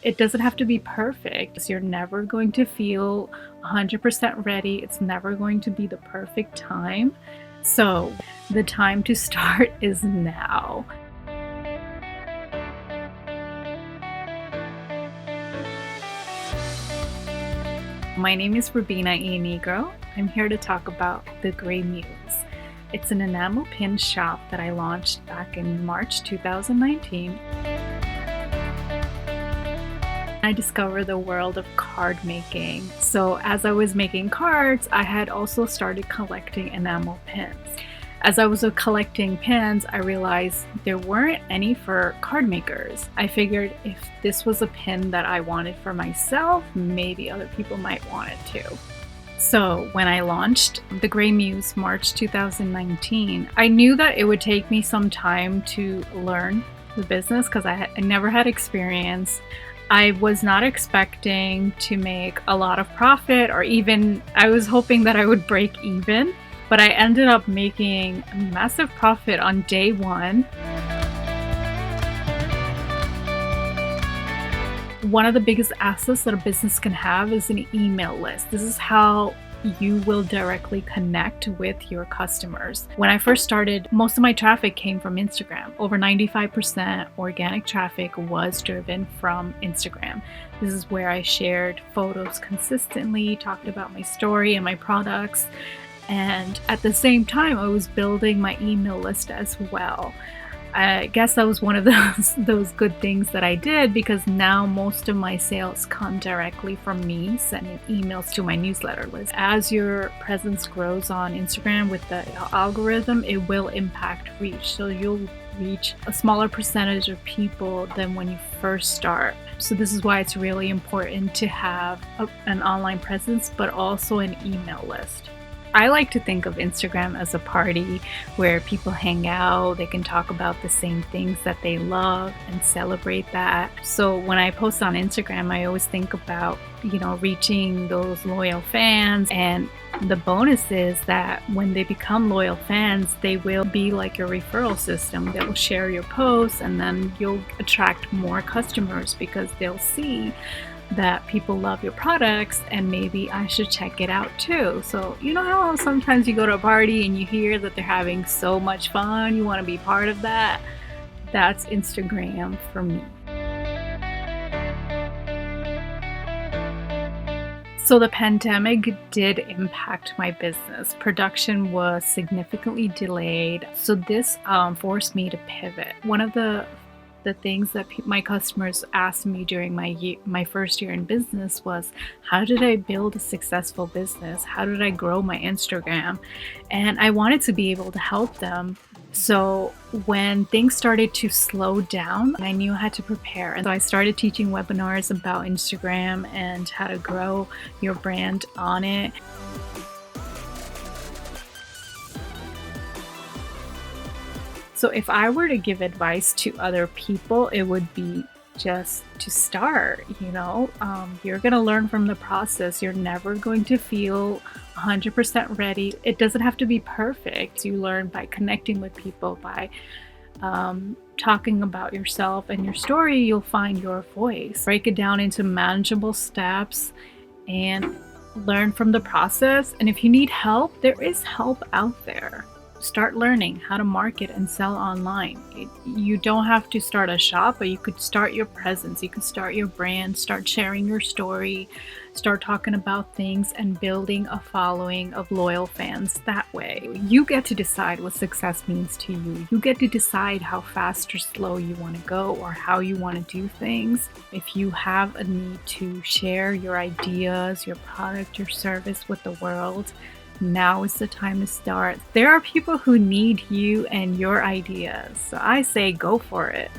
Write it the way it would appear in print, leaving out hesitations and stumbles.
It doesn't have to be perfect. You're never going to feel 100% ready. It's never going to be the perfect time. So the time to start is now. My name is Rubina E. Negro. I'm here to talk about the Gray Muse. It's an enamel pin shop that I launched back in March 2019. I discovered the world of card making. So as I was making cards, I had also started collecting enamel pins. As I was collecting pins, I realized there weren't any for card makers. I figured if this was a pin that I wanted for myself, maybe other people might want it too. So when I launched the Gray Muse March 2019, I knew that it would take me some time to learn the business because I never had experience. I was not expecting to make a lot of profit, or even I was hoping that I would break even, but I ended up making a massive profit on day one. One of the biggest assets that a business can have is an email list. This is how you will directly connect with your customers. When I first started, most of my traffic came from Instagram. Over 95% organic traffic was driven from Instagram. This is where I shared photos consistently, talked about my story and my products, and at the same time I was building my email list as well. I guess that was one of those good things that I did, because now most of my sales come directly from me sending emails to my newsletter list. As your presence grows on Instagram with the algorithm, it will impact reach. So you'll reach a smaller percentage of people than when you first start. So this is why it's really important to have an online presence, but also an email list. I like to think of Instagram as a party where people hang out, they can talk about the same things that they love and celebrate that. So when I post on Instagram, I always think about, reaching those loyal fans. And the bonus is that when they become loyal fans, they will be like your referral system. They will share your posts, and then you'll attract more customers because they'll see that people love your products and maybe I should check it out too. So you know how sometimes you go to a party and you hear that they're having so much fun, you want to be part of that? That's Instagram for me. So the pandemic did impact my business. Production was significantly delayed. So this forced me to pivot. One of the things that my customers asked me during my first year in business was, how did I build a successful business? How did I grow my Instagram? And I wanted to be able to help them. So when things started to slow down, I knew I had to prepare. And so I started teaching webinars about Instagram and how to grow your brand on it. So if I were to give advice to other people, it would be just to start. You're going to learn from the process. You're never going to feel 100% ready. It doesn't have to be perfect. You learn by connecting with people, by talking about yourself and your story. You'll find your voice. Break it down into manageable steps and learn from the process. And if you need help, there is help out there. Start learning how to market and sell online. You don't have to start a shop, but you could start your presence. You could start your brand, start sharing your story, start talking about things and building a following of loyal fans that way. You get to decide what success means to you. You get to decide how fast or slow you want to go or how you want to do things. If you have a need to share your ideas, your product, your service with the world, now is the time to start. There are people who need you and your ideas. So I say go for it.